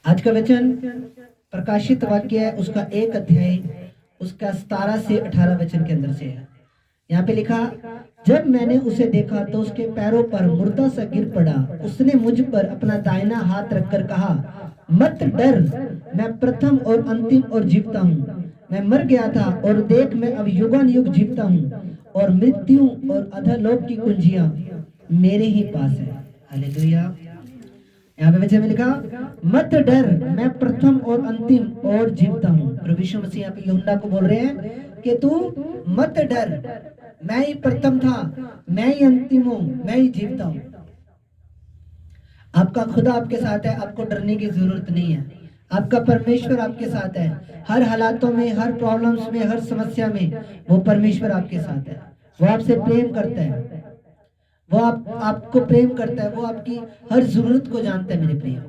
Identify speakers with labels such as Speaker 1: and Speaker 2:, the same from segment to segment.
Speaker 1: आज का वचन प्रकाशित वाक्य है, उसका 1 अध्याय उसका 17 से 18 वचन के अंदर से है। यहाँ पे लिखा, जब मैंने उसे देखा तो उसके पैरों पर मुर्दा सा गिर पड़ा। उसने मुझ पर अपना दाहिना हाथ रखकर कहा, मत डर, मैं प्रथम और अंतिम और जीवता हूँ। मैं मर गया था और देख मैं अब युगानुयुग जीवता हूँ, और मृत्यु और अधोलोक की कुंजियां मेरे ही पास है। हालेलुया। यहाँ पे वचन में लिखा, मत डर, मैं प्रथम और अंतिम और जीवता हूँ। प्रभु यीशु मसीह यहाँ पे यूहन्ना को बोल रहे हैं कि तू मत डर, मैं ही प्रथम था, मैं ही अंतिम हूँ, मैं ही जीवता हूँ। आपका खुदा आपके साथ है, आपको डरने की जरूरत नहीं है। आपका परमेश्वर आपके साथ है, हर हालातों में, हर प्रॉब्लम्स में, हर समस्या में वो परमेश्वर आपके साथ है। वो आपसे प्रेम करता है, वो आपको प्रेम करता है, वो आपकी हर जरूरत को जानता है। मेरे प्रिय,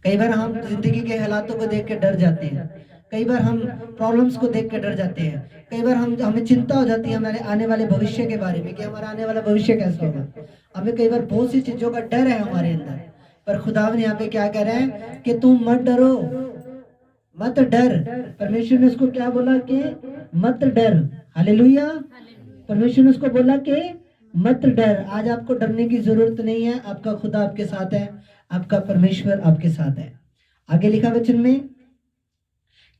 Speaker 1: कई बार हम जिंदगी के हालातों को देख के डर जाते हैं, कई बार हम प्रॉब्लम्स को देख के डर जाते हैं, कई बार हमें चिंता हो जाती है हमारे आने वाले भविष्य के बारे में कि हमारा आने वाला भविष्य कैसा होगा। हमें कई बार बहुत सी चीजों का डर है हमारे अंदर, पर खुदावन यहाँ पे क्या कह रहे हैं कि तुम मत डरो, मत डर। परमेश्वर ने उसको क्या बोला कि मत डर। हालेलुया। परमेश्वर ने उसको बोला कि मत डर। आज आपको डरने की जरूरत नहीं है, आपका खुदा आपके साथ है, आपका परमेश्वर आपके साथ है। आगे लिखा वचन में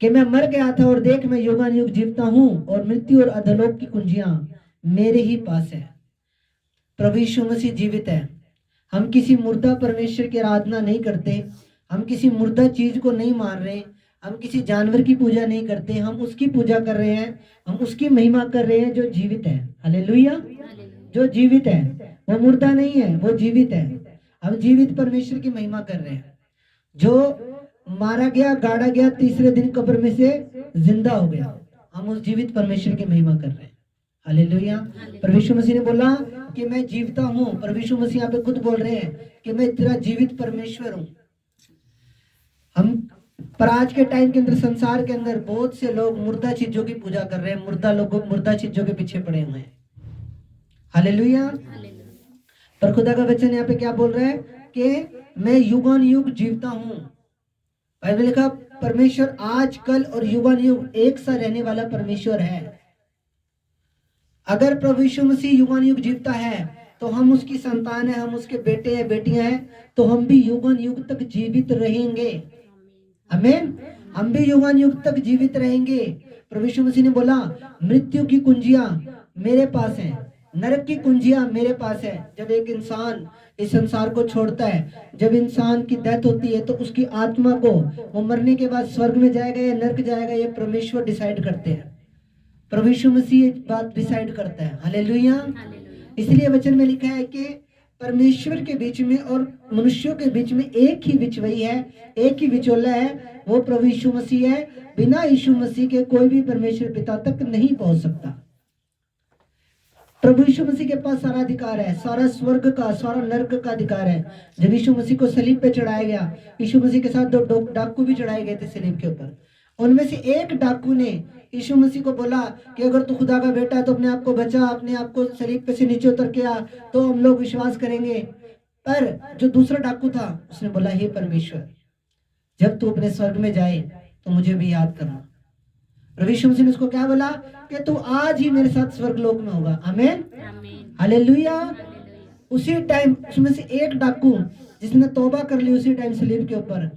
Speaker 1: कि मैं मर गया था और देख मैं युगानुयुग जीवता हूँ, और मृत्यु और अधोलोक की कुंजियां मेरे ही पास है। प्रभु यीशु मसीह जीवित है। हम किसी मुर्दा परमेश्वर की आराधना नहीं करते, हम किसी मुर्दा चीज को नहीं मान रहे, हम किसी जानवर की पूजा नहीं करते, हम उसकी पूजा कर रहे हैं, हम उसकी महिमा कर रहे हैं जो जीवित है। हालेलुया। जो जीवित है, वो मुर्दा नहीं है, वो जीवित है। हम जीवित परमेश्वर की महिमा कर रहे हैं, जो मारा गया, गाड़ा गया, तीसरे दिन कब्र में से जिंदा हो गया। हम उस जीवित परमेश्वर की महिमा कर रहे हैं। हालेलुया। परमेश्वर मसीह ने बोला कि मैं जीवता हूँ। परमेश्वर मसीह यहाँ पे खुद बोल रहे हैं कि मैं तेरा जीवित परमेश्वर हूँ। हम पर आज के टाइम के अंदर, संसार के अंदर बहुत से लोग मुर्दा चीजों की पूजा कर रहे हैं, मुर्दा चीजों के पीछे पड़े हुए हैं। हालेलुया। पर खुदा का वचन यहाँ पे क्या बोल रहा है कि मैं युगानुयुग जीवता हूँ। बाइबल लिखा, परमेश्वर आज, कल और युगानुयुग एक सा रहने वाला परमेश्वर है। अगर प्रभु यीशु मसीह युगानुयुग जीवता है तो हम उसकी संतान है, हम उसके बेटे हैं, बेटियां हैं, तो हम भी युगानुयुग तक जीवित रहेंगे। आमीन। हम भी युगानुयुग तक जीवित रहेंगे। प्रभु यीशु मसीह ने बोला, मृत्यु की कुंजियां मेरे पास हैं, नरक की कुंजियां मेरे पास है। जब एक इंसान इस संसार को छोड़ता है, जब इंसान की डेथ होती है, तो उसकी आत्मा को वो मरने के बाद स्वर्ग में जाएगा या नरक जाएगा, ये परमेश्वर डिसाइड करते हैं। प्रभु यीशु मसीह एक बात डिसाइड करता है। हालेलुया। इसलिए वचन में लिखा है कि परमेश्वर के बीच में और मनुष्यों के बीच में एक ही बिचवई है, एक ही बिचौला है, वो प्रभु यीशु मसीह है। बिना यीशु मसीह के कोई भी परमेश्वर पिता तक नहीं पहुंच सकता। प्रभु यीशु मसीह के पास सारा अधिकार है, सारा स्वर्ग का, सारा नरक का अधिकार है। जब यीशु मसीह को सलीब पे चढ़ाया गया, यीशु मसीह के साथ 2 डाकू भी चढ़ाए गए थे सलीब के ऊपर। उनमें से एक डाकू ने यीशु मसीह को बोला कि अगर तू खुदा का बेटा है तो अपने आप को बचा, अपने आप को सलीब पे से नीचे उतर के आ, तो हम लोग विश्वास करेंगे। पर जो दूसरा डाकू था, उसने बोला, हे परमेश्वर, जब तू अपने स्वर्ग में जाए तो मुझे भी याद करना। प्रभु यीशु मसीह ने उसको क्या बोला कि तू आज ही मेरे साथ स्वर्ग लोक में होगा। आमीन। हालेलुया। उसी टाइम उसमें से एक डाकू जिसने तौबा कर ली, उसी टाइम सलीब के ऊपर,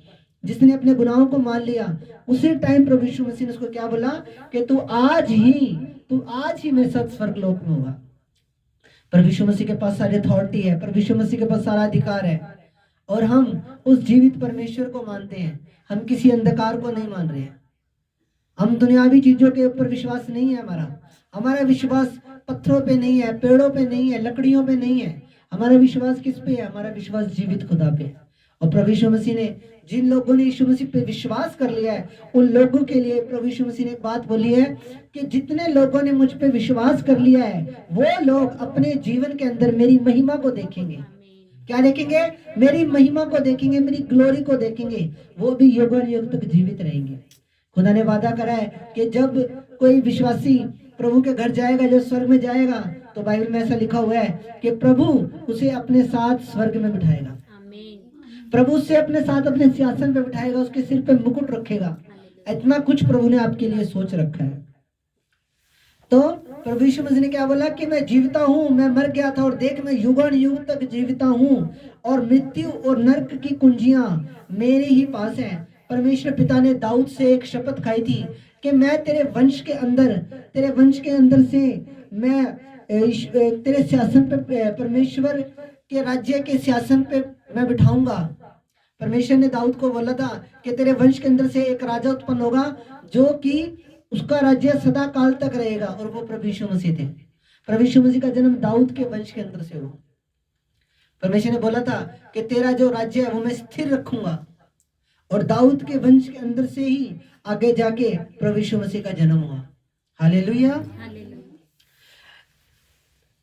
Speaker 1: जिसने अपने गुनाहों को मान लिया, उसी टाइम प्रभु यीशु मसीह ने उसको क्या बोला कि तू आज ही मेरे साथ स्वर्ग लोक में होगा। प्रभु यीशु मसीह के पास सारी अथॉरिटी है, प्रभु यीशु मसीह के पास सारा अधिकार है, और हम उस जीवित परमेश्वर को मानते हैं। हम किसी अंधकार को नहीं मान रहे हैं। हम दुनियावी चीजों के ऊपर विश्वास नहीं है हमारा। हमारा विश्वास पत्थरों पे नहीं है, पेड़ों पे नहीं है, लकड़ियों पे नहीं है। हमारा विश्वास किस पे है? हमारा विश्वास जीवित खुदा पे। और प्रभु यीशु मसीह ने, जिन लोगों ने यीशु मसीह पे विश्वास कर लिया है, उन लोगों के लिए प्रभु यीशु मसीह ने एक बात बोली है कि जितने लोगों ने मुझ पे विश्वास कर लिया है, वो लोग अपने जीवन के अंदर मेरी महिमा को देखेंगे। क्या देखेंगे? मेरी महिमा को देखेंगे, मेरी ग्लोरी को देखेंगे। वो भी युगानुयुग तक जीवित रहेंगे। खुदा ने वादा करा है कि जब कोई विश्वासी प्रभु के घर जाएगा, जो स्वर्ग में जाएगा, तो बाइबल में ऐसा लिखा हुआ है कि प्रभु उसे अपने साथ स्वर्ग में बिठाएगा। प्रभु उससे अपने साथ अपने सिंहासन पे बिठाएगा, उसके सिर पे मुकुट रखेगा। इतना कुछ प्रभु ने आपके लिए सोच रखा है। तो प्रभु यीशु मसीह ने क्या बोला कि मैं जीविता हूं, मैं मर गया था और देख मैं युगान युग तक जीविता हूं, और मृत्यु और नरक की कुंजियां मेरे ही पास हैं। परमेश्वर पिता ने दाऊद से एक शपथ खाई थी कि मैं तेरे वंश के अंदर से मैं तेरे सिंहासन पे, परमेश्वर के राज्य के सिंहासन पे मैं बिठाऊंगा। परमेश्वर ने दाऊद को बोला था कि तेरे वंश के अंदर से एक राजा उत्पन्न होगा जो कि उसका राज्य सदा काल तक रहेगा, और वो प्रभु यीशु मसीह थे। प्रभु यीशु मसीह का जन्म दाऊद के वंश के अंदर से हुआ। परमेश्वर ने बोला था कि तेरा जो राज्य है वो मैं स्थिर रखूंगा, और दाऊद के वंश के अंदर से ही आगे जाके प्रभु यीशु मसीह का जन्म हुआ। हालेलुया।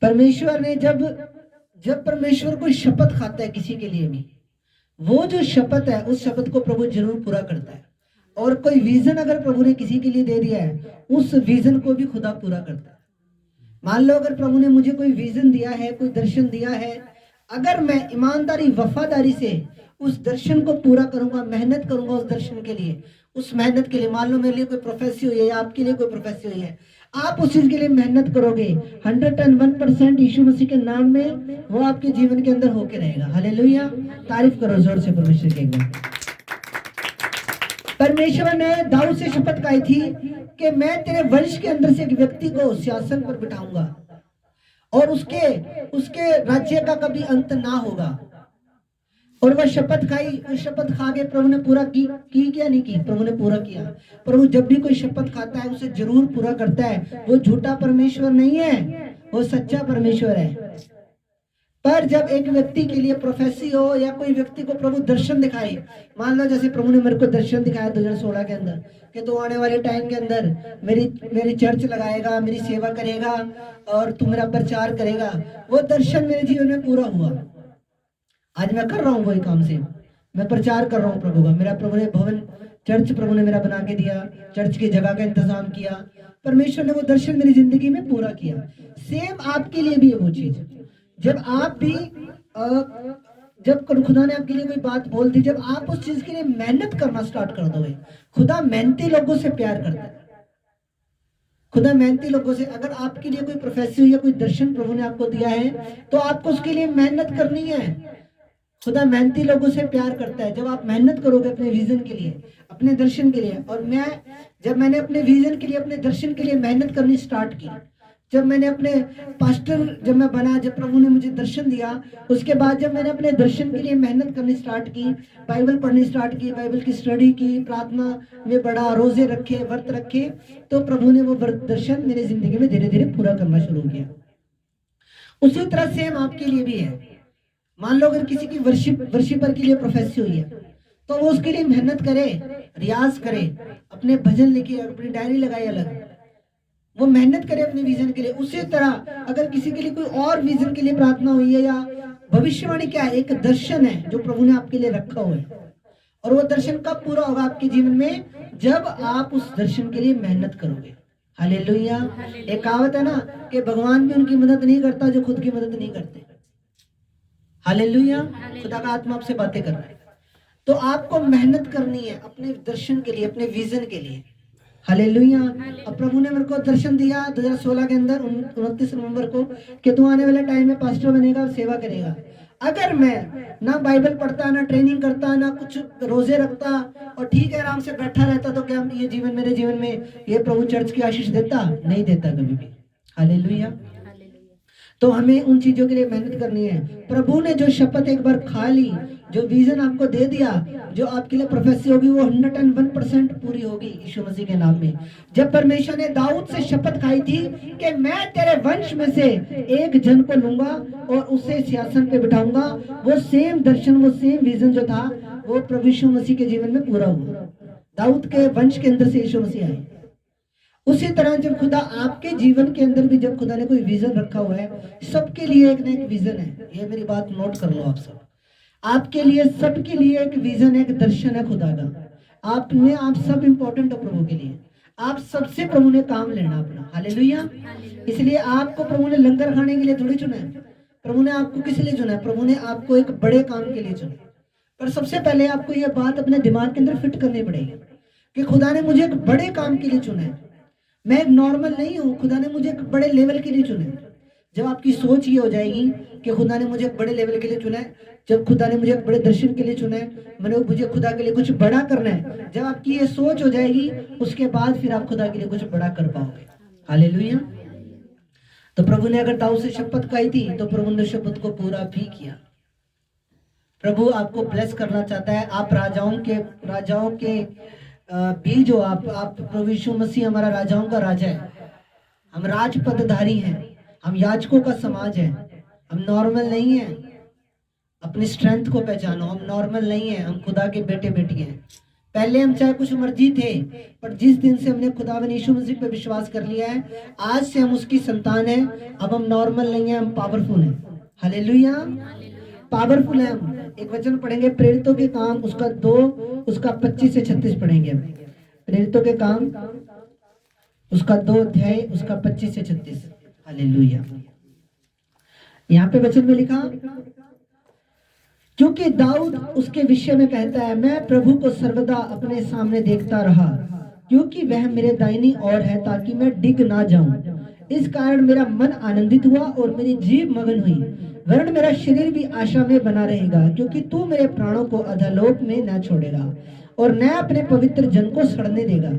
Speaker 1: परमेश्वर ने जब परमेश्वर कोई शपथ खाता है किसी के लिए भी, वो जो शपथ है उस शपथ को प्रभु जरूर पूरा करता है। और कोई विजन अगर प्रभु ने किसी के लिए दे दिया है, उस विजन को भी खुदा पूरा करता है। मान लो अगर प्रभु ने मुझे कोई विजन दिया है, कोई दर्शन दिया है, अगर मैं ईमानदारी वफादारी से उस दर्शन को पूरा करूंगा, मेहनत करूंगा उस दर्शन के लिए, उस मेहनत के लिए, मान लो मेरे लिए कोई प्रोफेसी हुई है या आपके लिए कोई प्रोफेसी हुई है, आप उस चीज के लिए मेहनत करोगे, 101% यीशु मसीह के नाम में वो आपके जीवन के अंदर होके रहेगा। हालेलुया। तारीफ करो जोर से परमेश्वर के। परमेश्वर ने दाऊद से शपथ खाई थी कि मैं तेरे वंश के अंदर से एक व्यक्ति को सिंहासन पर बिठाऊंगा और उसके राज्य का कभी अंत ना होगा। और वह शपथ खाई, उस शपथ खा के प्रभु ने पूरा की क्या नहीं की? प्रभु ने पूरा किया। प्रभु जब भी कोई शपथ खाता है उसे जरूर पूरा करता है। वो झूठा परमेश्वर नहीं है, वो सच्चा परमेश्वर है। पर जब एक व्यक्ति के लिए प्रोफेसी हो या कोई व्यक्ति को प्रभु दर्शन दिखाए, मान लो जैसे प्रभु ने मेरे को दर्शन दिखाया 2016 के अंदर कि तू आने वाले टाइम के अंदर मेरी चर्च लगाएगा, मेरी सेवा करेगा और तू मेरा प्रचार करेगा, वो दर्शन मेरे जीवन में पूरा हुआ। आज मैं कर रहा हूँ वही काम से, मैं प्रचार कर रहा हूँ प्रभु का। मेरा प्रभु ने भवन चर्च प्रभु ने मेरा बना के दिया, चर्च की जगह का इंतजाम किया, परमेश्वर ने वो दर्शन मेरी जिंदगी में पूरा किया। सेम आपके लिए भी है वो चीज। जब आप भी जब खुदा ने आपके लिए कोई बात बोल दी, जब आप उस चीज के लिए मेहनत करना स्टार्ट कर दोगे, खुदा मेहनती लोगों से प्यार करता है। खुदा मेहनती लोगों से, अगर आपके लिए कोई प्रोफेसी हुई या कोई दर्शन प्रभु ने आपको दिया है तो आपको उसके लिए मेहनत करनी है। खुदा मेहनती लोगों से प्यार करता है। जब आप मेहनत करोगे अपने विजन के लिए, अपने दर्शन के लिए, और जब मैंने अपने विजन के लिए, अपने दर्शन के लिए मेहनत करनी स्टार्ट की, जब मैंने अपने पास्टर जब मैं बना, जब प्रभु ने मुझे दर्शन दिया, उसके बाद जब मैंने अपने दर्शन के लिए मेहनत करनी स्टार्ट की, बाइबल पढ़नी स्टार्ट की, बाइबल की स्टडी की, प्रार्थना में बड़ा, रोजे रखे, व्रत रखे, तो प्रभु ने वो दर्शन मेरी जिंदगी में धीरे धीरे पूरा करना शुरू किया। उसी तरह सेम आपके लिए भी है। मान लो अगर किसी की वर्शिपर के लिए प्रोफेसी हुई है तो वो उसके लिए मेहनत करे, रियाज करे, अपने भजन लिखे, अपनी डायरी लगाए अलग, वो मेहनत करे अपने विजन के लिए। उसी तरह अगर किसी के लिए कोई और विजन के लिए प्रार्थना हुई है, या भविष्यवाणी क्या है, एक दर्शन है जो प्रभु ने आपके लिए रखा हुआ है, और वो दर्शन कब पूरा होगा आपके जीवन में? जब आप उस दर्शन के लिए मेहनत करोगे। हालेलुया। एक कहावत है ना कि भगवान भी उनकी मदद नहीं करता जो खुद की मदद नहीं करते। हालेलुया। खुदा का आत्मा आपसे बातें कर रहा है, तो आपको मेहनत करनी है अपने दर्शन के लिए, अपने विजन के लिए। हालेलुया। अब प्रभु ने मेरे को दर्शन दिया 2016 के अंदर 29 नवंबर को कि तू आने वाले टाइम में पास्टर बनेगा और सेवा करेगा। अगर मैं ना बाइबल पढ़ता, ना ट्रेनिंग करता, ना कुछ रोजे रखता और ठीक है आराम से बैठा रहता, तो क्या ये जीवन, मेरे जीवन में ये प्रभु चर्च की आशीष देता? नहीं देता कभी भी। हालेलुया। तो हमें उन चीजों के लिए मेहनत करनी है। प्रभु ने जो शपथ एक बार खा ली, जो विजन आपको दे दिया, जो आपके लिए प्रोफेसी होगी, वो 101% पूरी होगी यीशु मसीह के नाम में। जब परमेश्वर ने दाऊद से शपथ खाई थी कि मैं तेरे वंश में से एक जन को लूंगा और उसे सिंहासन पे बिठाऊंगा, वो सेम दर्शन, वो सेम विजन जो था, वो प्रभु यीशु मसीह के जीवन में पूरा हुआ। दाऊद के वंश के अंदर से यीशु मसीह आए। उसी तरह जब खुदा आपके जीवन के अंदर भी, जब खुदा ने कोई विजन रखा हुआ है, सबके लिए एक ना एक विजन है। ये मेरी बात नोट कर लो आप सब। आपके लिए, सबके लिए एक विजन, एक दर्शन है खुदा का। आप सब इंपॉर्टेंट हो प्रभु के लिए। आप सबसे प्रभु ने काम लेना अपना। हालेलुया। इसलिए आपको प्रभु ने लंगर खाने के लिए थोड़ी चुना है। प्रभु ने आपको किस लिए चुना है? प्रभु ने आपको एक बड़े काम के लिए चुना है। पर सबसे पहले आपको यह बात अपने दिमाग के अंदर फिट करनी पड़ेगी कि खुदा ने मुझे एक बड़े काम के लिए चुना है। मैं एक नॉर्मल नहीं हूँ, खुदा ने मुझे एक बड़े लेवल के लिए चुना है। जब आपकी सोच ये हो जाएगी कि खुदा ने मुझे एक बड़े लेवल के लिए चुना है, जब खुदा ने मुझे एक बड़े दर्शन के लिए चुना है, मुझे खुदा के लिए कुछ बड़ा करना है, जब आपकी ये सोच हो जाएगी, उसके बाद फिर आप खुदा के लिए कुछ बड़ा कर पाओगे। हालेलुया। तो प्रभु ने अगर दाऊद से शपथ खाई थी तो प्रभु ने शपथ को पूरा भी किया। प्रभु आपको ब्लेस करना चाहता है। आप राजाओं के बीज हो। आप प्रभु यीशु मसीह हमारा राजाओं का राजा है। हम राजपदधारी हैं, हम याजकों का समाज है। हम नॉर्मल नहीं है। अपनी स्ट्रेंथ को पहचानो। हम नॉर्मल नहीं है, हम खुदा के बेटे बेटी हैं। पहले हम चाहे कुछ मर्जी थे, पर जिस दिन से हमने खुदावन यीशु मसीह पे विश्वास कर लिया है, आज से हम उसकी संतान हैं। अब हम नॉर्मल नहीं है, हम पावरफुल हैं। हालेलुया। पावरफुल है हम। एक वचन पढ़ेंगे प्रेरितों के काम उसका 2 उसका 25 से 36 पढ़ेंगे। प्रेरितों के काम उसका 2 अध्याय उसका 25 से 36। हालेलुया। यहाँ पे वचन में लिखा, क्योंकि दाऊद उसके विषय में कहता है, मैं प्रभु को सर्वदा अपने सामने देखता रहा, क्योंकि वह मेरे दाहिनी ओर है, ताकि मैं डिग ना जाऊं। इस कारण मेरा मन आनंदित हुआ और मेरी जीभ मगन हुई, वरन मेरा शरीर भी आशा में बना रहेगा, क्योंकि तू मेरे प्राणों को अधोलोक में न छोड़ेगा और न अपने पवित्र जन को सड़ने देगा।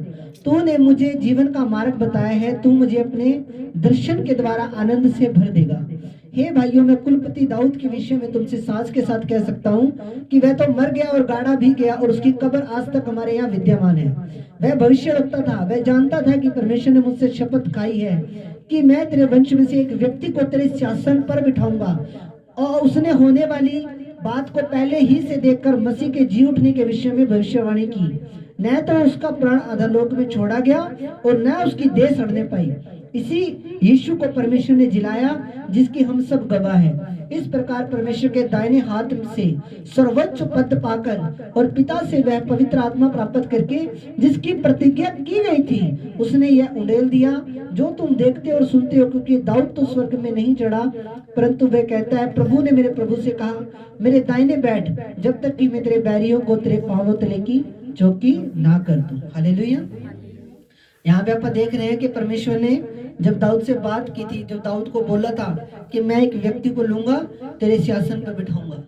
Speaker 1: तूने मुझे जीवन का मार्ग बताया है, तू मुझे अपने दर्शन के द्वारा आनंद से भर देगा। हे भाइयों, मैं कुलपति दाऊद के विषय में तुमसे साज के साथ कह सकता हूँ कि वह तो मर गया और गाड़ा भी गया और उसकी कब्र आज तक हमारे यहाँ विद्यमान है। वह भविष्य रखता था, वह जानता था कि परमेश्वर ने मुझसे शपथ खाई है कि मैं तेरे वंश में से एक व्यक्ति को तेरे सिंहासन पर बिठाऊंगा, और उसने होने वाली बात को पहले ही से देखकर मसीह के जी उठने के विषय में भविष्यवाणी की। न तो उसका प्राण अधोलोक में छोड़ा गया और न उसकी देह सड़ने पाई। इसी यीशु को परमेश्वर ने जिलाया, जिसकी हम सब गवाह हैं। इस प्रकार परमेश्वर के दाहिने हाथ से सर्वोच्च पद पाकर और पिता से वह पवित्र आत्मा प्राप्त करके जिसकी प्रतिज्ञा की गई थी, उसने यह उड़ेल दिया जो तुम देखते और सुनते हो। क्योंकि दाऊद तो स्वर्ग में नहीं चढ़ा, परंतु वह कहता है, प्रभु ने मेरे प्रभु से कहा, मेरे दाहिने बैठ, जब तक कि मैं तेरे बैरियों को तेरे पांवों तले की चौकी ना कर दूं। हालेलुया। यहाँ पे आप देख रहे हैं कि परमेश्वर ने जब दाऊद से बात की थी, जब दाऊद को बोला था कि मैं एक व्यक्ति को लूंगा, तेरे सिंहासन पर बिठाऊंगा,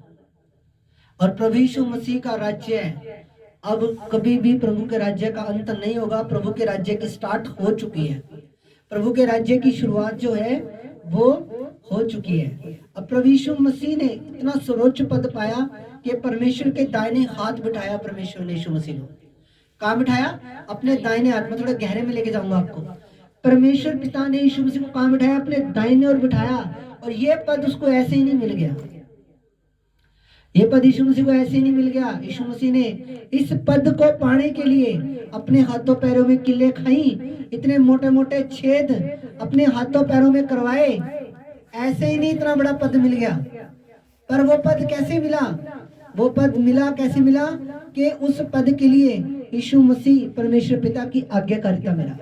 Speaker 1: और प्रभु यीशु मसीह का राज्य है। अब कभी भी प्रभु के राज्य का अंत नहीं होगा। प्रभु के राज्य की स्टार्ट हो चुकी है। प्रभु के राज्य की शुरुआत जो है वो हो चुकी है। अब प्रभु यीशु मसीह ने इतना सर्वोच्च पद पाया कि परमेश्वर के दाहिने हाथ बिठाया। परमेश्वर ने यीशु मसीह को कहाँ बिठाया? अपने दाहिने हाथ में। थोड़ा गहरे में लेके जाऊंगा आपको। परमेश्वर पिता ने यीशु मसीह को कहाँ बिठाया? अपने दाहिने ओर बिठाया। और ये पद उसको ऐसे ही नहीं मिल गया। ये पद यीशु मसीह को ऐसे ही नहीं मिल गया। यीशु मसीह ने इस पद को पाने के लिए अपने हाथों पैरों में किल्ले खाई, इतने मोटे मोटे छेद अपने हाथों पैरों में करवाए। ऐसे ही नहीं इतना बड़ा पद मिल गया। पर वो पद कैसे मिला? वो पद मिला कैसे मिला कि उस पद के लिए यीशु मसीह परमेश्वर पिता की आज्ञाकारिता मिला।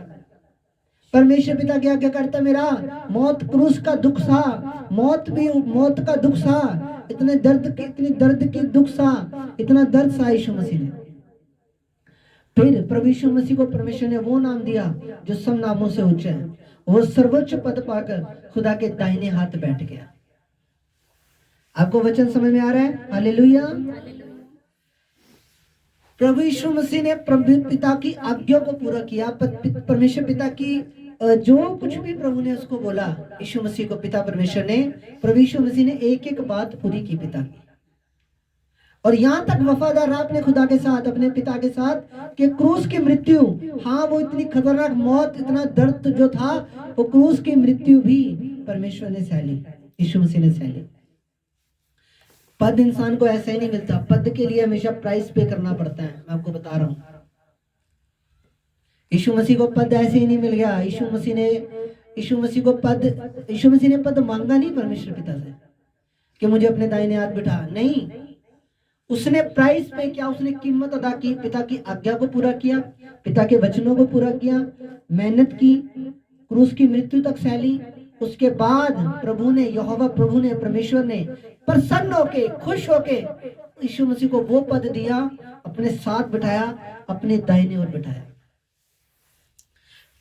Speaker 1: परमेश्वर पिता की आज्ञाकारिता मिला। मौत क्रूस का दुख सहा, मौत का दुख सहा, इतनी दर्द की दुख सहा, इतना दर्द सहा यीशु मसीह ने। फिर प्रभु यीशु मसीह को परमेश्वर ने वो नाम दिया जो सब नामों से ऊंचा है। वो सर्वोच्च पद पाकर खुदा के दाहिने हाथ बैठ गया। आपको वचन समझ में आ रहा है? हालेलुया। प्रभु यीशु मसीह ने प्रभु पिता की आज्ञा को पूरा किया। परमेश्वर पिता की जो कुछ भी प्रभु ने उसको बोला, यीशु मसीह को पिता परमेश्वर ने, प्रभु यीशु मसीह ने एक एक बात पूरी की पिता की। और यहां तक वफादार रहा अपने खुदा के साथ, अपने पिता के साथ, कि क्रूस की मृत्यु, हाँ वो इतनी खतरनाक मौत, इतना दर्द जो था, वो क्रूस की मृत्यु भी परमेश्वर ने सहली, यीशु मसीह ने सहली। पद इंसान को ऐसा ही नहीं मिलता। पद के लिए हमेशा प्राइस पे करना पड़ता है। मैं आपको बता रहा हूं, यीशु मसीह को पद ऐसे ही नहीं मिल गया। यीशु मसीह ने पद मांगा नहीं परमेश्वर पिता से कि मुझे अपने दाहिने हाथ बिठा। नहीं, उसने प्राइस पे किया, उसने कीमत अदा की, पिता की आज्ञा को पूरा किया, पिता के वचनों को पूरा किया, मेहनत की, क्रूस की मृत्यु तक सहली। उसके बाद प्रभु ने, यहोवा प्रभु ने, परमेश्वर ने प्रसन्न होके, खुश होके यीशु मसीह को वो पद दिया, अपने साथ बिठाया, अपने दाहिने ओर बिठाया।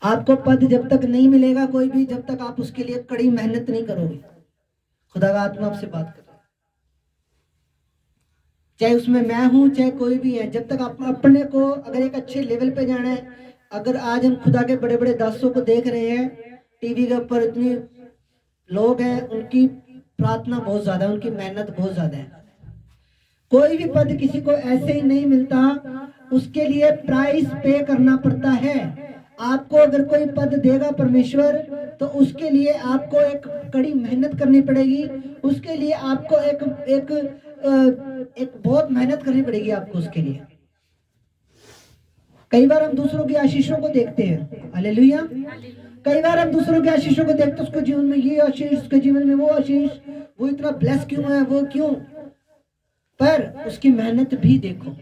Speaker 1: आपको पद जब तक नहीं मिलेगा कोई भी, जब तक आप उसके लिए कड़ी मेहनत नहीं करोगे। खुदा का आत्मा आपसे बात कर रहा है, चाहे उसमें मैं हूं चाहे कोई भी है, जब तक आप अपने को अगर एक अच्छे लेवल पे जाना है। अगर आज हम खुदा के बड़े बड़े दासों को देख रहे हैं टीवी के ऊपर, इतनी लोग हैं, उनकी प्रार्थना बहुत ज्यादा है, उनकी मेहनत बहुत ज्यादा है। कोई भी पद किसी को ऐसे ही नहीं मिलता, उसके लिए प्राइस पे करना पड़ता है। आपको अगर कोई पद देगा परमेश्वर, तो उसके लिए आपको एक कड़ी मेहनत करनी पड़ेगी, उसके लिए आपको एक बहुत मेहनत करनी पड़ेगी आपको उसके लिए। कई बार हम दूसरों की आशीषों को देखते हैं, हालेलुया। कई बार हम दूसरों की आशीषों को देखते हैं, उसके जीवन में ये आशीष, उसके जीवन में वो आशीष, वो इतना ब्लेस क्यों है, वो क्यों, पर उसकी मेहनत भी देखो।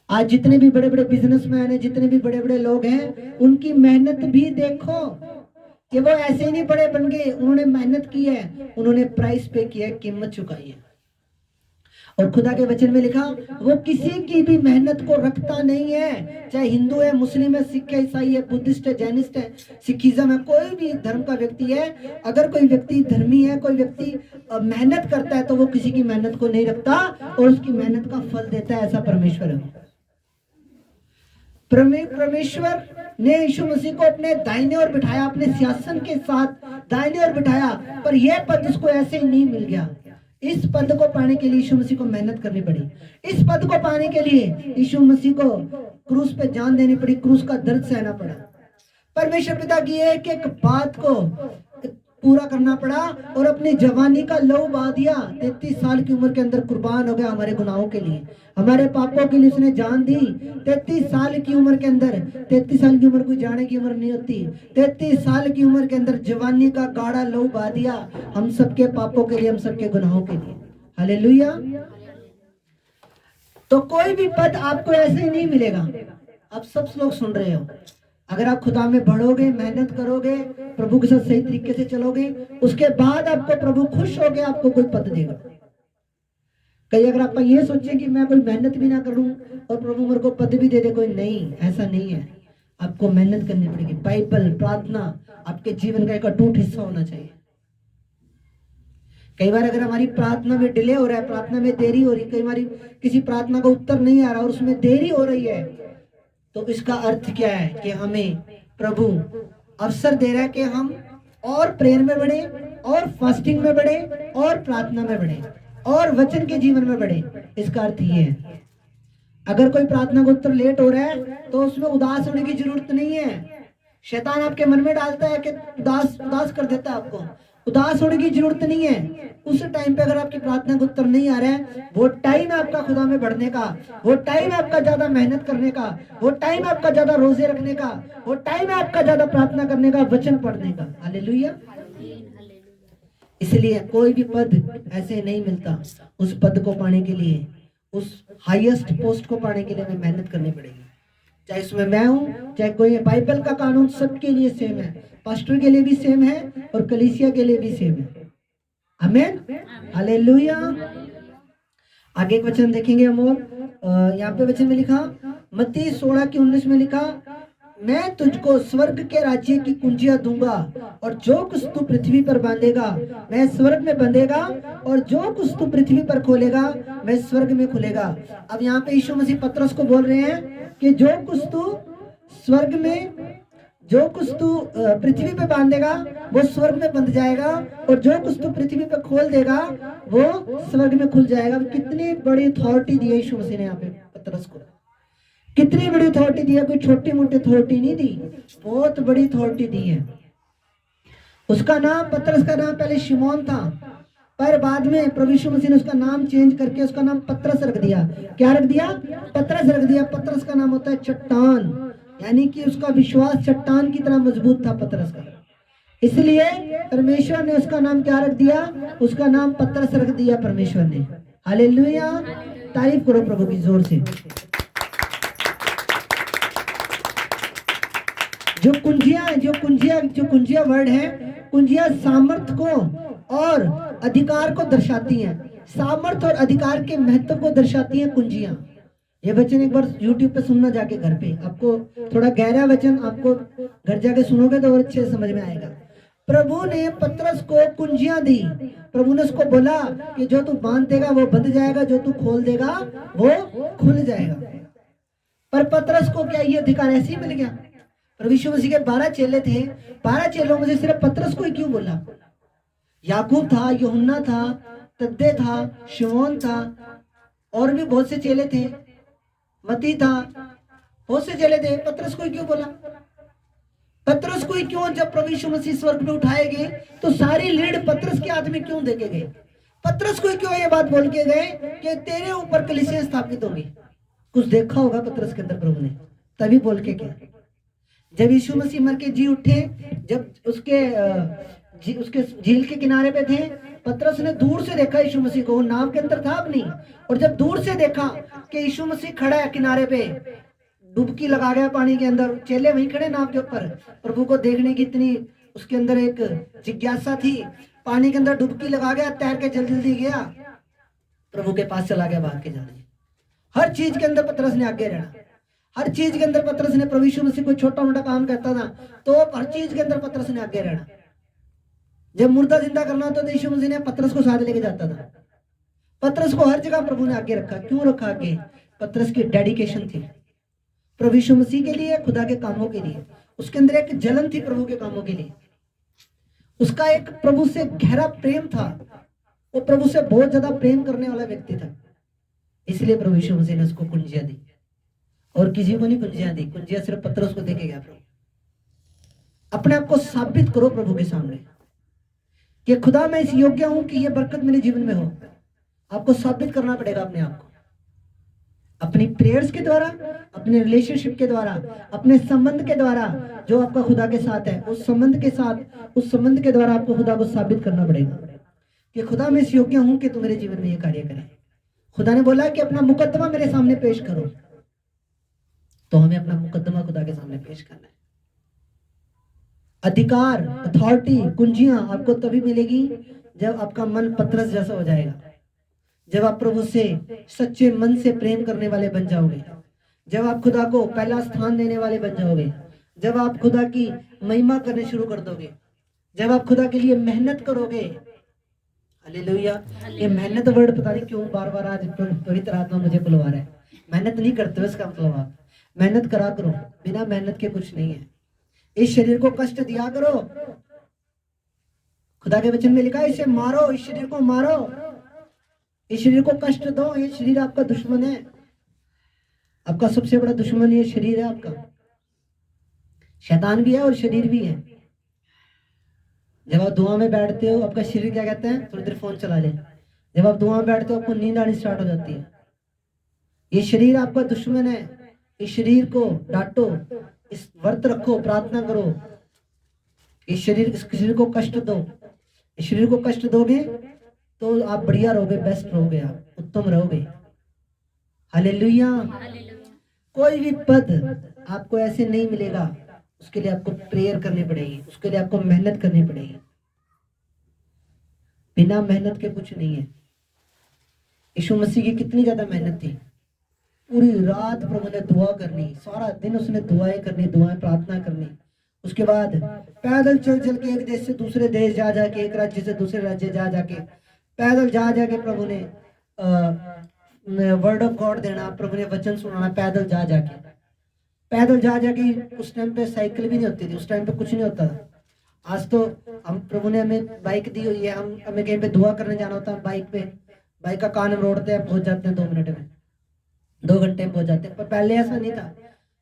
Speaker 1: आज जितने भी बड़े बड़े बिजनेसमैन हैं, जितने भी बड़े बड़े लोग हैं, उनकी मेहनत भी देखो कि वो ऐसे ही नहीं बड़े बन गए, उन्होंने मेहनत की है, उन्होंने प्राइस पे किया, कीमत चुकाई है। और खुदा के वचन में लिखा, वो किसी की भी मेहनत को रखता नहीं है, चाहे हिंदू है, मुस्लिम है, सिख है, ईसाई है, बुद्धिस्ट है, जैनिस्ट है, सिखिज्म है, कोई भी धर्म का व्यक्ति है। अगर कोई व्यक्ति धर्मी है, कोई व्यक्ति मेहनत करता है, तो वो किसी की मेहनत को नहीं रखता और उसकी मेहनत का फल देता है। ऐसा परमेश्वर है। परमेश्वर ने यीशु मसीह को अपने दाहिने ओर बिठाया, अपने सिंहासन के साथ दाहिने ओर बिठाया, पर यह पद उसको ऐसे ही नहीं मिल गया। इस पद को पाने के लिए यीशु मसीह को मेहनत करनी पड़ी। इस पद को पाने के लिए यीशु मसीह को क्रूस पे जान देनी पड़ी, क्रूस का दर्द सहना पड़ा। परमेश्वर पिता की एक एक बात को पूरा करना पड़ा और अपनी जवानी का लहू बहा दिया। 33 साल की उम्र के अंदर कुर्बान हो गया हमारे गुनाहों के लिए, हमारे पापों के लिए उसने जान दी। 33 साल की उम्र के अंदर, 33 साल की उम्र कोई जाने की उम्र नहीं होती, 33 साल की उम्र के अंदर जवानी का गाढ़ा लहू बहा दिया हम सबके पापों के लिए, हम सबके गुनाहों के लिए। हालेलुया। तो कोई भी पद आपको ऐसे ही नहीं मिलेगा। आप सब लोग सुन रहे हो, अगर आप खुदा में बढ़ोगे, मेहनत करोगे, प्रभु के साथ सही तरीके से चलोगे, उसके बाद आपको प्रभु खुश होकर आपको कोई पद देगा। कहीं अगर आप ये सोचे कि मैं कोई मेहनत भी ना करूं और प्रभु मेरे को पद भी दे दे, कोई नहीं, ऐसा नहीं है। आपको मेहनत करनी पड़ेगी। बाइबल, प्रार्थना आपके जीवन का एक अटूट हिस्सा होना चाहिए। कई बार अगर हमारी प्रार्थना में डिले हो रहा है, प्रार्थना में देरी हो रही, कई बार किसी प्रार्थना का उत्तर नहीं आ रहा और उसमें देरी हो रही है, तो इसका अर्थ क्या है कि हमें प्रभु अवसर दे रहा है कि हम और प्रेयर में बढ़े, और फास्टिंग में बढ़े, और प्रार्थना में बढ़े, और वचन के जीवन में बढ़े। इसका अर्थ ये है। अगर कोई प्रार्थना का उत्तर लेट हो रहा है तो उसमें उदास होने की जरूरत नहीं है। शैतान आपके मन में डालता है कि उदास कर देता है आपको, उदास होने की जरूरत नहीं है। उस टाइम पे अगर आपकी प्रार्थना का उत्तर नहीं आ रहा है, वो टाइम है आपका खुदा में बढ़ने का, वो टाइम है आपका ज्यादा मेहनत करने का, वो टाइम है आपका ज्यादा रोजे रखने का, वो टाइम है आपका ज्यादा प्रार्थना करने का, वचन पढ़ने का। हालेलुया। इसलिए कोई भी पद ऐसे नहीं मिलता। उस पद को पाने के लिए, उस हाईएस्ट पोस्ट को पाने के लिए हमें मेहनत करनी पड़ेगी। चाहे इसमें मैं हूं, चाहे कोई, बाइबल का कानून सबके लिए सेम है, पास्टर के लिए भी सेम है और कलीसिया के लिए भी सेम है। आमीन, हालेलुया। आगे एक वचन देखेंगे हम, और यहाँ पे वचन में लिखा, मत्ती 16:19 में लिखा, मैं तुझको स्वर्ग के राज्य की कुंजियां दूंगा, और जो कुछ तू पृथ्वी पर बांधेगा मैं स्वर्ग में बंधेगा, और जो कुछ तू पृथ्वी पर खोलेगा मैं स्वर्ग में खुलेगा। अब यहाँ पे यीशु मसीह पतरस को बोल रहे हैं कि जो कुछ तू स्वर्ग में, जो कुछ तू पृथ्वी पे बांधेगा वो स्वर्ग में बंध जाएगा, और जो कुछ तू पृथ्वी पे खोल देगा वो स्वर्ग में खुल जाएगा। कितनी बड़ी अथॉरिटी दी है यीशु मसीह ने यहाँ पे पतरस को, कितनी बड़ी अथॉरिटी दी है। कोई छोटी मोटी अथॉरिटी नहीं दी, बहुत बड़ी अथॉरिटी दी है। उसका नाम, पतरस का नाम पहले शिमोन था, पर बाद में प्रभु यीशु मसीह ने उसका नाम चेंज करके उसका नाम पतरस रख दिया। क्या रख दिया? पतरस रख दिया। पतरस का नाम होता है चट्टान, यानी कि उसका विश्वास चट्टान की तरह मजबूत था पतरस का। इसलिए परमेश्वर ने उसका नाम क्या रख दिया? उसका नाम पतरस रख दिया परमेश्वर ने। हालेलुया। तारीफ करो प्रभु की जोर से। जो कुंजिया वर्ड है, कुंजिया सामर्थ को और अधिकार को दर्शाती हैं। सामर्थ्य और अधिकार के महत्व को दर्शाती हैं कुंजियां। ये वचन एक बार YouTube पे सुनना जाके घर पे, आपको थोड़ा गहरा वचन आपको घर जाके सुनोगे तो और अच्छे से समझ में आएगा। प्रभु ने पतरस को कुंजियां दी। प्रभु ने उसको बोला कि जो तू बांध देगा वो बंध जाएगा, जो तू खोल देगा वो खुल जाएगा। पर पतरस को क्या ये अधिकार ऐसे ही मिल गया? प्रभु यीशु मसीह के 12 चेले थे, 12 चेलों में से सिर्फ पतरस को ही क्यों बोला? याकूब था, यूहन्ना था, तद्दे था, शिमोन था, और भी बहुत से चेले थे, मती था, बहुत से चेले थे। पतरस को ही क्यों बोला? पतरस को ही क्यों? जब प्रभु यीशु मसीह स्वर्ग में उठाए गए तो सारी लीड पतरस के हाथ में क्यों देके गए? पतरस को ही क्यों ये बात बोल के गए कि तेरे ऊपर कलीसिया स्थापित होगी? कुछ देखा होगा पतरस के अंदर प्रभु ने, तभी बोल के गए। जब यीशु मसीह मर के जी उठे, जब उसके झील के किनारे पे थे, पतरस ने दूर से देखा यीशु मसीह को, नाव के अंदर था अपनी, और जब दूर से देखा कि यीशु मसीह खड़ा है किनारे पे, डुबकी लगा गया पानी के अंदर, चेले वहीं खड़े नाव के ऊपर, प्रभु को देखने की इतनी उसके अंदर एक जिज्ञासा थी, पानी के अंदर डुबकी लगा गया, तैर के जल्दी गया, प्रभु के पास चला गया भाग के जाने। हर चीज के अंदर पतरस ने आगे रहना, हर चीज के अंदर पतरस ने, प्रभु यीशु मसीह कोई छोटा मोटा काम करता था तो हर चीज के अंदर पतरस ने आगे रहना। जब मुर्दा जिंदा करना होता तो यीशु मसीह ने पतरस को साथ लेके जाता था। पतरस को हर जगह प्रभु ने आगे रखा। क्यों रखा आगे? पतरस की डेडिकेशन थी प्रभु यीशु मसीह के लिए, खुदा के कामों के लिए। उसके अंदर एक जलन थी प्रभु के कामों के लिए। उसका एक प्रभु से गहरा प्रेम था, वो प्रभु से बहुत ज्यादा प्रेम करने वाला व्यक्ति था। इसलिए प्रभु यीशु मसीह ने उसको कुंजियां दी, और किसी को नहीं कुंजियां दी, कुंजियां सिर्फ पतरस को देके गया। प्रभु अपने आप को साबित करो प्रभु के सामने कि खुदा मैं इस योग्य हूं कि ये बरकत मेरे जीवन में हो। आपको साबित करना पड़ेगा अपने आप को, अपनी प्रेयर्स के द्वारा, अपने रिलेशनशिप के द्वारा, अपने संबंध के द्वारा जो आपका खुदा के साथ है, उस संबंध के साथ, उस संबंध के द्वारा आपको खुदा को साबित करना पड़ेगा कि खुदा मैं इस योग्य हूं कि तू मेरे जीवन में ये कार्य करे। खुदा ने बोला कि अपना मुकद्दमा मेरे सामने पेश करो, तो हमें अपना मुकद्दमा खुदा के सामने पेश करना है। अधिकार, अथॉरिटी, कुंजियां आपको तभी मिलेगी जब आपका मन पतरस जैसा हो जाएगा, जब आप प्रभु से सच्चे मन से प्रेम करने वाले बन जाओगे, जब आप खुदा को पहला स्थान देने वाले बन जाओगे, जब आप खुदा की महिमा करने शुरू कर दोगे, जब आप खुदा के लिए मेहनत करोगे। हालेलुया। ये मेहनत वर्ड पता नहीं क्यों बार बार आज पवित्र आत्मा मुझे बुलवा रहा है। मेहनत नहीं करते हो इसका मतलब आप मेहनत करा करो, बिना मेहनत के कुछ नहीं है। इस शरीर को कष्ट दिया करो, खुदा के वचन में लिखा है इसे मारो, इस शरीर को मारो, इस शरीर को कष्ट दो। ये शरीर आपका दुश्मन है, आपका सबसे बड़ा दुश्मन ये शरीर है आपका। शैतान भी है और शरीर भी है। जब आप दुआ में बैठते हो आपका शरीर क्या कहता है? थोड़ी देर फोन चला ले। जब आप दुआ में बैठते हो आपको नींद आनी स्टार्ट हो जाती है। ये शरीर आपका दुश्मन है। इस शरीर को डांटो, इस व्रत रखो, प्रार्थना करो। इस शरीर को कष्ट दो। इस शरीर को कष्ट दोगे तो आप बढ़िया रहोगे, बेस्ट रहोगे, आप उत्तम रहोगे। हालेलुया। कोई भी पद आपको ऐसे नहीं मिलेगा, उसके लिए आपको प्रेयर करनी पड़ेगी, उसके लिए आपको मेहनत करनी पड़ेगी। बिना मेहनत के कुछ नहीं है। यीशु मसीह की कितनी ज्यादा मेहनत थी। पूरी रात प्रभु ने दुआ करनी, सारा दिन उसने दुआएं करनी, दुआएं प्रार्थना करनी। उसके बाद पैदल चल चल के एक देश से दूसरे देश जा जाके, एक राज्य से दूसरे राज्य जा जाके, पैदल जा जाके प्रभु ने वर्ड ऑफ गॉड देना, प्रभु ने वचन सुनाना, पैदल जा जाके, पैदल जा जाके। उस टाइम पे साइकिल भी नहीं होती थी, उस टाइम पे कुछ नहीं होता था। आज तो हम प्रभु ने हमें बाइक दी हुई है, हमें कहीं पे दुआ करने जाना होता है बाइक पे, बाइक का कान हम रोड़ते हैं, पहुंच जाते हैं 2 मिनट में, 2 घंटे में पहुंच जाते हैं। पर पहले ऐसा नहीं था।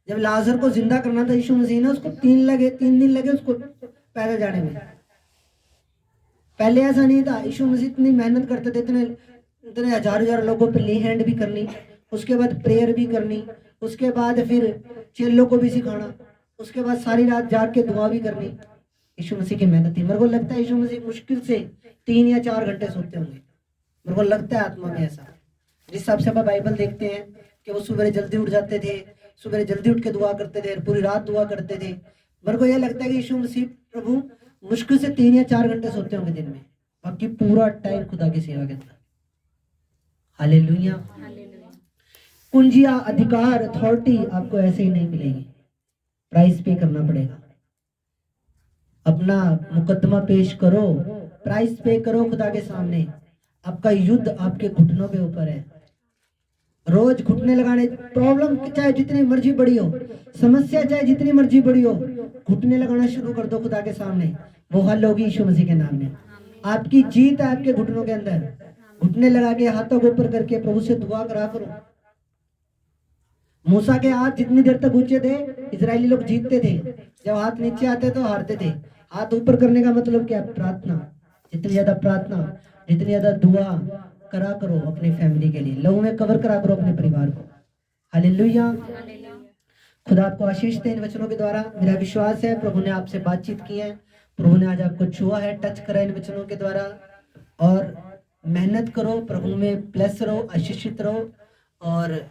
Speaker 1: जब लाजर को जिंदा करना था यीशु मसीह ने, उसको 3 दिन लगे उसको पैदल जाने में। पहले ऐसा नहीं था। यीशु मसीह इतनी मेहनत करते थे, इतने हजार लोगों पे ले हैंड भी करनी, उसके बाद प्रेयर भी करनी, उसके बाद फिर चेलों को भी सिखाना, उसके बाद सारी रात जाग के दुआ भी करनी। यीशु मसीह की मेहनत थी। मेरे को लगता है यीशु मसीह मुश्किल से 3 या 4 घंटे सोते होंगे, मेरे को लगता है आत्मा में ऐसा। जिस हिसाब से आप बाइबल देखते हैं कि वो सुबह जल्दी उठ जाते थे, सुबह जल्दी उठ के दुआ करते थे, पूरी रात दुआ करते थे। मेरे को यह लगता है कि यीशु मसीह प्रभु मुश्किल से 3 या 4 घंटे सोते होंगे दिन में, बाकी पूरा टाइम खुदा की सेवा के अंदर। हालेलुया। कुंजिया, अधिकार, अथॉरिटी आपको ऐसे ही नहीं मिलेगी, प्राइस पे करना पड़ेगा। अपना मुकदमा पेश करो, प्राइस पे करो खुदा के सामने। आपका युद्ध आपके घुटनों के ऊपर है। रोज घुटने लगाने, प्रॉब्लम चाहे जितनी मर्जी बड़ी हो, समस्या चाहे जितनी मर्जी बड़ी हो, घुटने लगाना शुरू कर दो खुदा के सामने, वो हल होगी यीशु मसीह के नाम में। आपकी जीत है आपके घुटनों के अंदर। घुटने लगा के हाथों को ऊपर करके प्रभु से दुआ करा करो। मूसा के हाथ जितनी देर तक ऊंचे थे, इजरायली लोग जीतते थे। जब हाथ नीचे आते तो हारते थे। हाथ ऊपर करने का मतलब क्या? प्रार्थना। जितनी ज्यादा प्रार्थना, जितनी ज्यादा दुआ करा करो अपनी फैमिली के लिए, लहू में कवर करा करो अपने परिवार को। हालेलुया। खुदा आपको आशीष दे इन वचनों के द्वारा। मेरा विश्वास है प्रभु ने आपसे बातचीत की है, प्रभु ने आज आपको छुआ है, टच करा इन वचनों के द्वारा। और मेहनत करो, प्रभु में ब्लेस रहो, आशीषित रहो। और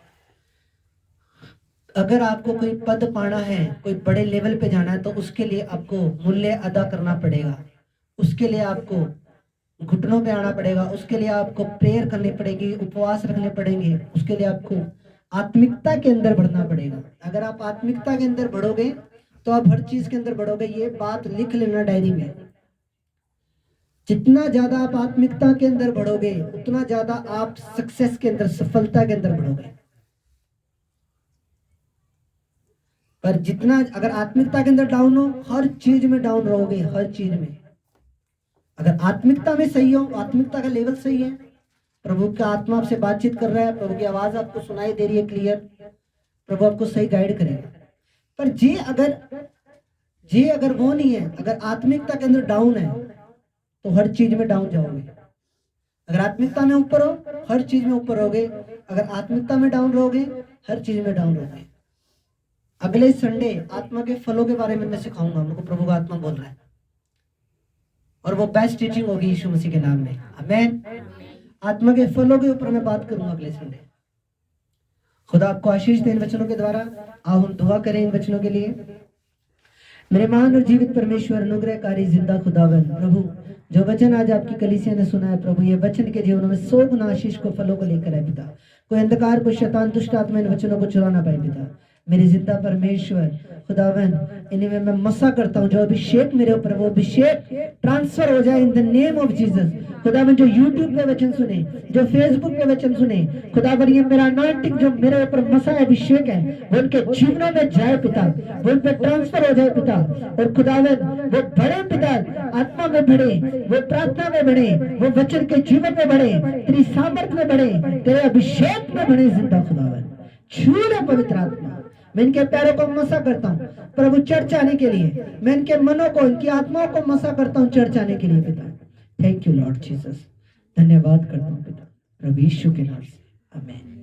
Speaker 1: अगर आपको कोई पद पाना है, कोई बड़े लेवल पे जाना है, तो उसके लिए आपको मूल्य अदा करना पड़ेगा। उसके लिए आपको घुटनों पे आना पड़ेगा, उसके लिए आपको प्रेयर करनी पड़ेगी, उपवास रखने पड़ेंगे, उसके लिए आपको आत्मिकता के अंदर बढ़ना पड़ेगा। अगर आप आत्मिकता के अंदर बढ़ोगे तो आप हर चीज के अंदर बढ़ोगे। ये बात लिख लेना डायरी में। जितना ज्यादा आप आत्मिकता के अंदर बढ़ोगे, उतना ज्यादा आप सक्सेस के अंदर, सफलता के अंदर बढ़ोगे। पर जितना अगर आत्मिकता के अंदर डाउन हो, हर चीज में डाउन रहोगे, हर चीज में। अगर आत्मिकता में सही हो, आत्मिकता का लेवल सही है, प्रभु का आत्मा आपसे बातचीत कर रहा है, प्रभु की आवाज आपको सुनाई दे रही है क्लियर, प्रभु आपको सही गाइड करेगा। पर जे अगर वो नहीं है, अगर आत्मिकता के अंदर डाउन है, तो हर चीज में डाउन जाओगे। अगर आत्मिकता में ऊपर हो, हर चीज में ऊपर रहोगे। अगर आत्मिकता में डाउन रहोगे, हर चीज में डाउन रहोगे। अगले संडे आत्मा के फलों के बारे में मैं सिखाऊंगा, हमको प्रभु का आत्मा बोल रहा है, और वो बेस्ट टीचिंग होगी यीशु मसीह के नाम में। आमीन। आत्मा के फलों के ऊपर मैं बात करूंगा अगले संडे। खुदा आपको आशीष दे इन वचनों के द्वारा। आओ हम दुआ करें इन वचनों के लिए। मेरे महान और जीवित परमेश्वर, अनुग्रहकारी, जिंदा खुदावन प्रभु, जो वचन आज आपकी कलीसिया ने सुना है प्रभु, ये वचन के जीवनों में 100 गुना आशीष को, फलों को लेकर है पिता। कोई अंधकार, कोई शैतान, दुष्ट आत्मा इन वचनों को चुरा ना पाए पिता। मेरे जिंदा परमेश्वर खुदावन, इन्हीं में मैं मसा करता हूँ, जो अभिषेक मेरे ऊपर, वो अभिषेक ट्रांसफर हो जाए in the name of Jesus. खुदावन, जो यूट्यूब पे वचन सुने, जो फेसबुक पे वचन सुने, खुदावन, ये मेरा अनॉइंटिंग जो मेरे ऊपर मसा अभिषेक है, वो उनके जीवनों में जाए पिता, वो उन पे ट्रांसफर हो जाए पिता। और खुदावन, वो बढ़े पिता, आत्मा में बढ़े, वो प्रार्थना में बढ़े, वो वचन के जीवन में बढ़े, तेरी सामर्थ्य में बढ़े, तेरे अभिषेक में बढ़े। जिंदा खुदावन, छू ले पवित्र आत्मा। मैं इनके पैरों को मसा करता हूँ प्रभु चर्च आने के लिए। मैं इनके मनों को, इनकी आत्माओं को मसा करता हूँ चर्च आने के लिए पिता। Thank you Lord Jesus. धन्यवाद करता हूँ पिता, प्रभु यीशु के नाम से। आमीन।